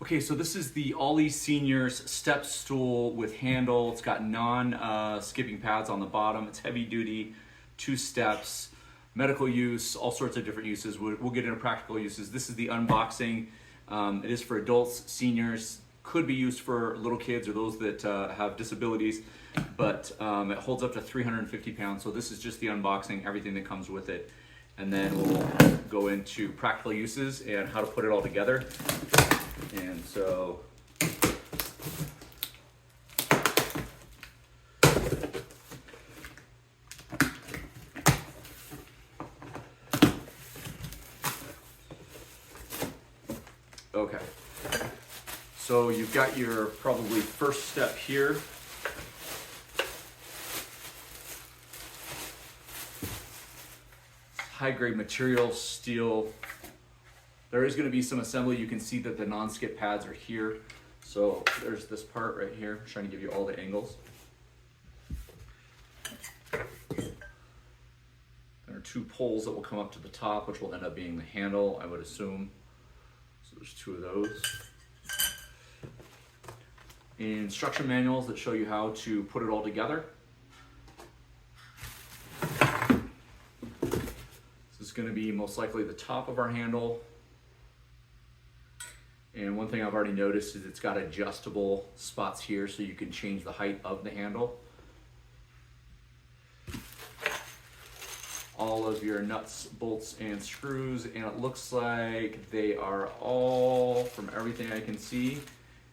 Okay, so this is the Aliseniors Step Stool with handle. It's got non-skipping pads on the bottom. It's heavy duty, 2 steps, medical use, all sorts of different uses. We'll get into practical uses. This is the unboxing. It is for adults, seniors, could be used for little kids or those that have disabilities, but it holds up to 350 pounds. So this is just the unboxing, everything that comes with it. And then we'll go into practical uses and how to put it all together. And so okay, so you've got your probably first step here. High grade material, steel. There is going to be some assembly. You can see that the non-skip pads are here. So there's this part right here. I'm trying to give you all the angles. There are 2 poles that will come up to the top, which will end up being the handle, I would assume. So there's 2 of those. Instruction manuals that show you how to put it all together. This is going to be most likely the top of our handle. And one thing I've already noticed is it's got adjustable spots here so you can change the height of the handle. All of your nuts, bolts, and screws, and it looks like they are all, from everything I can see,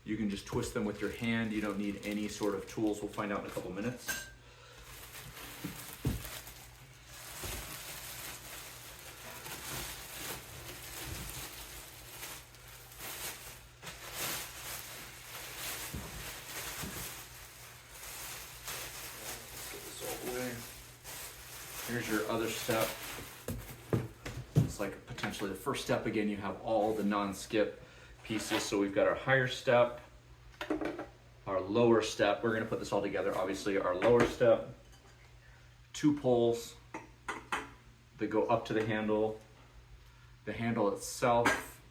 you can just twist them with your hand. You don't need any sort of tools. We'll find out in a couple minutes. Here's your other step. It's like potentially the first step. Again, you have all the non-skip pieces. So we've got our higher step, our lower step. We're going to put this all together. Obviously, our lower step, 2 poles that go up to the handle itself,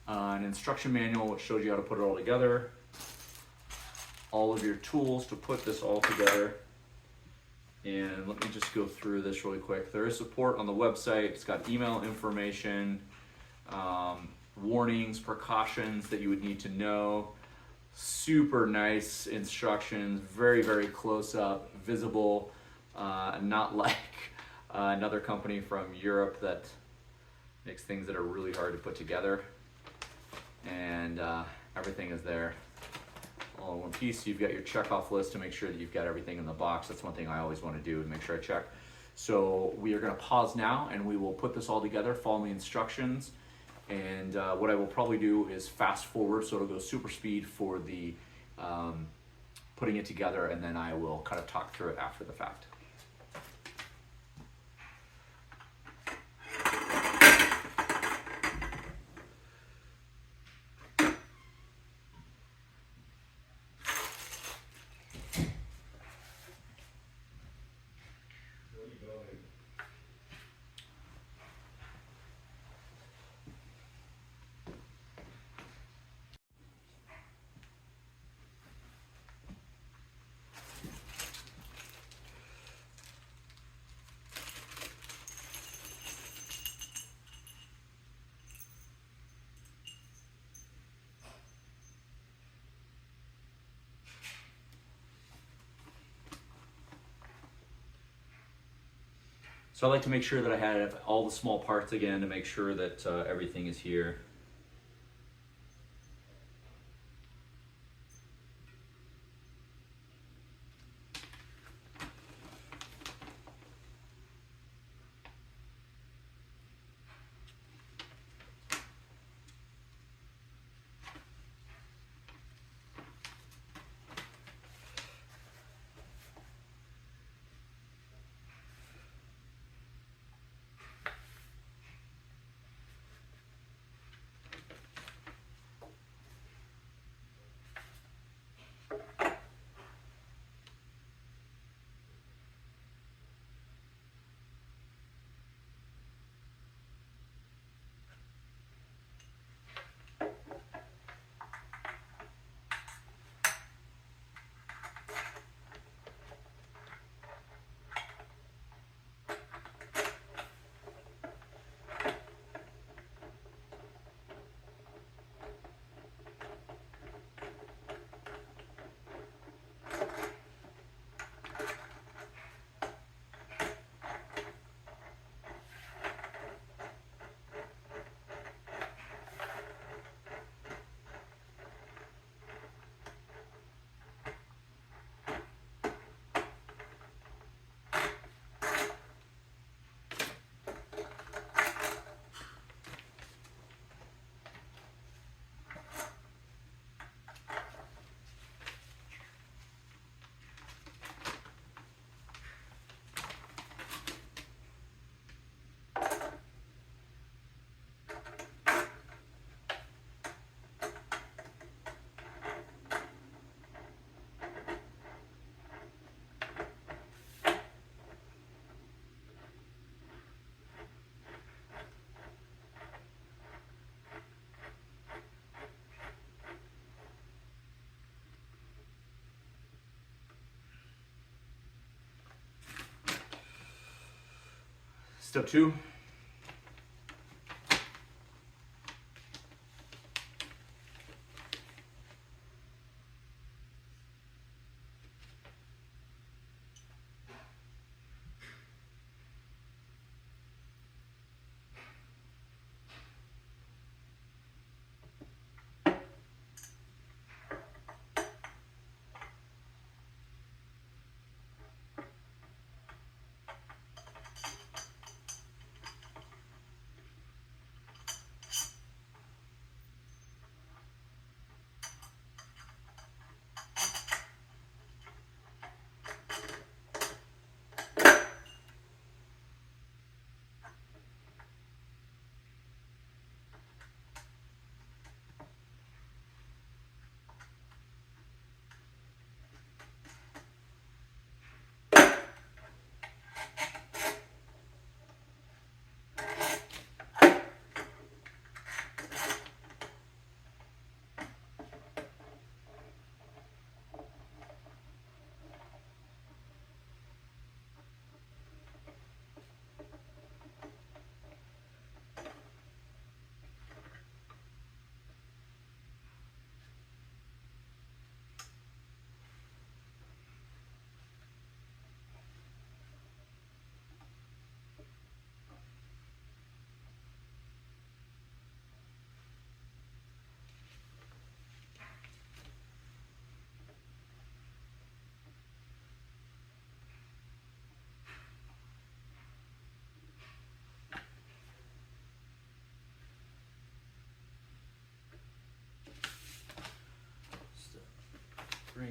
an instruction manual which shows you how to put it all together, all of your tools to put this all together. And let me just go through this really quick. There is support on the website. It's got email information, warnings, precautions that you would need to know. Super nice instructions, very, very close up, visible, not like another company from Europe that makes things that are really hard to put together. And everything is there all in one piece. You've got your checkoff list to make sure that you've got everything in the box. That's one thing I always want to do, and make sure I check. So we are going to pause now and we will put this all together, follow the instructions, and what I will probably do is fast forward so it'll go super speed for the putting it together, and then I will kind of talk through it after the fact. So I like to make sure that I have all the small parts again to make sure that everything is here. Step 2. Step 3.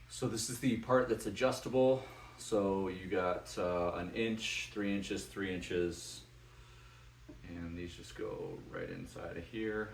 So this is the part that's adjustable. So you got an inch, 3 inches, 3 inches, and these just go right inside of here.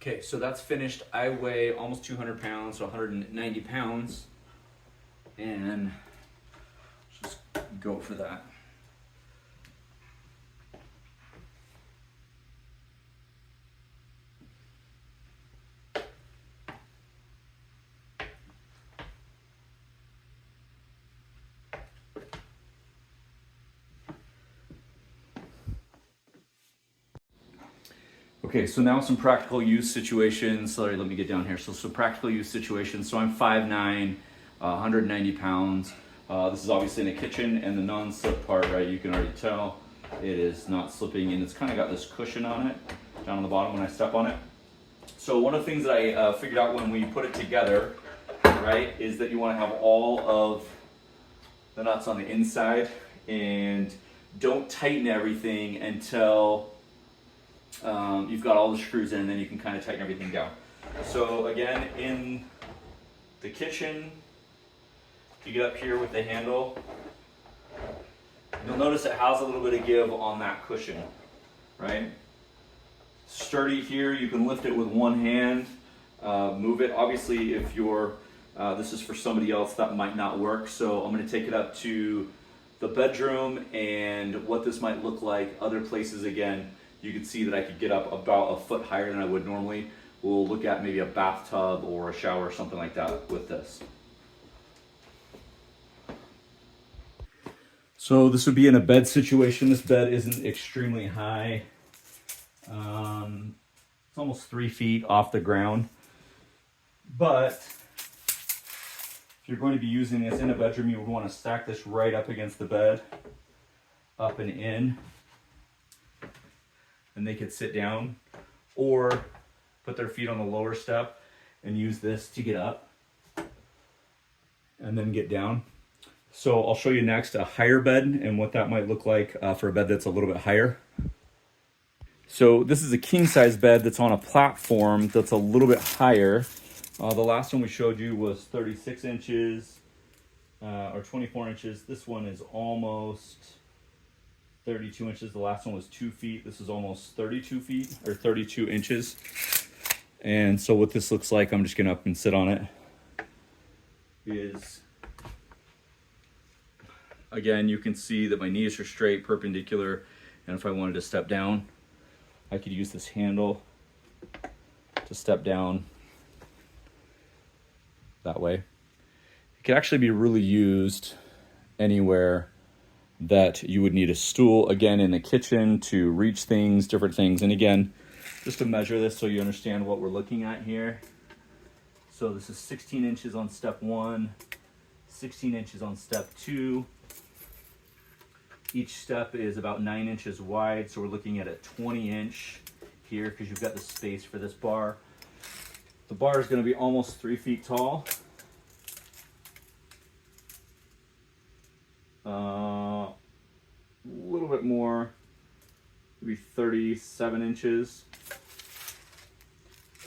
Okay, so that's finished. I weigh almost 200 pounds, so 190 pounds. And just go for that. Okay, so now some practical use situations. Sorry, let me get down here. So some practical use situations. So I'm 5'9", 190 pounds. This is obviously in the kitchen, and the non-slip part, right, you can already tell it is not slipping, and it's kind of got this cushion on it down on the bottom when I step on it. So one of the things that I figured out when we put it together, right, is that you want to have all of the nuts on the inside, and don't tighten everything until you've got all the screws in, and then you can kind of tighten everything down. So again, in the kitchen, you get up here with the handle, you'll notice it has a little bit of give on that cushion, right? Sturdy here, you can lift it with one hand, move it. Obviously, if you're, this is for somebody else, that might not work. So I'm gonna take it up to the bedroom, and what this might look like other places. Again, you can see that I could get up about a foot higher than I would normally. We'll look at maybe a bathtub or a shower or something like that with this. So this would be in a bed situation. This bed isn't extremely high. It's almost 3 feet off the ground. But if you're going to be using this in a bedroom, you would want to stack this right up against the bed, up and in. And they could sit down or put their feet on the lower step and use this to get up and then get down. So I'll show you next a higher bed and what that might look like for a bed that's a little bit higher. So this is a king size bed that's on a platform that's a little bit higher. The last one we showed you was 36 inches or 24 inches. This one is almost 32 inches. The last one was 2 feet. This is almost 32 feet or 32 inches. And so what this looks like, I'm just gonna up and sit on it, is, again, you can see that my knees are straight, perpendicular, and if I wanted to step down, I could use this handle to step down that way. It could actually be really used anywhere that you would need a stool, again, in the kitchen to reach things, different things. And again, just to measure this so you understand what we're looking at here. So this is 16 inches on step 1, 16 inches on step 2. Each step is about 9 inches wide, so we're looking at a 20-inch here because you've got the space for this bar. The bar is going to be almost 3 feet tall. A little bit more, maybe 37 inches.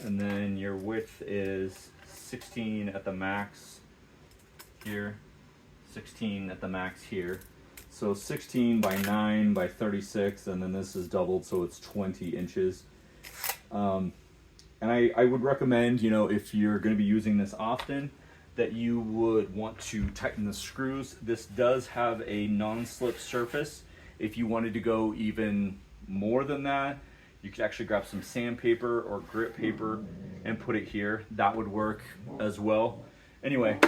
And then your width is 16 at the max here, 16 at the max here. So 16 by 9 by 36, and then this is doubled, so it's 20 inches. And I would recommend, if you're going to be using this often, that you would want to tighten the screws. This does have a non-slip surface. If you wanted to go even more than that, you could actually grab some sandpaper or grit paper and put it here. That would work as well. Anyway,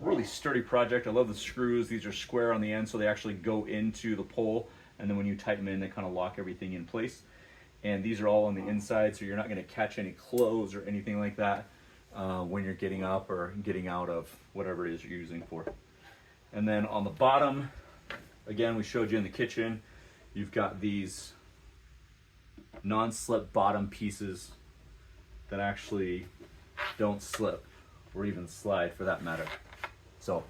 really sturdy project. I love the screws. These are square on the end, so they actually go into the pole, and then when you tighten them in, they kind of lock everything in place. And these are all on the inside, so you're not going to catch any clothes or anything like that when you're getting up or getting out of whatever it is you're using for. And then on the bottom, again, we showed you in the kitchen, you've got these non-slip bottom pieces that actually don't slip or even slide for that matter. So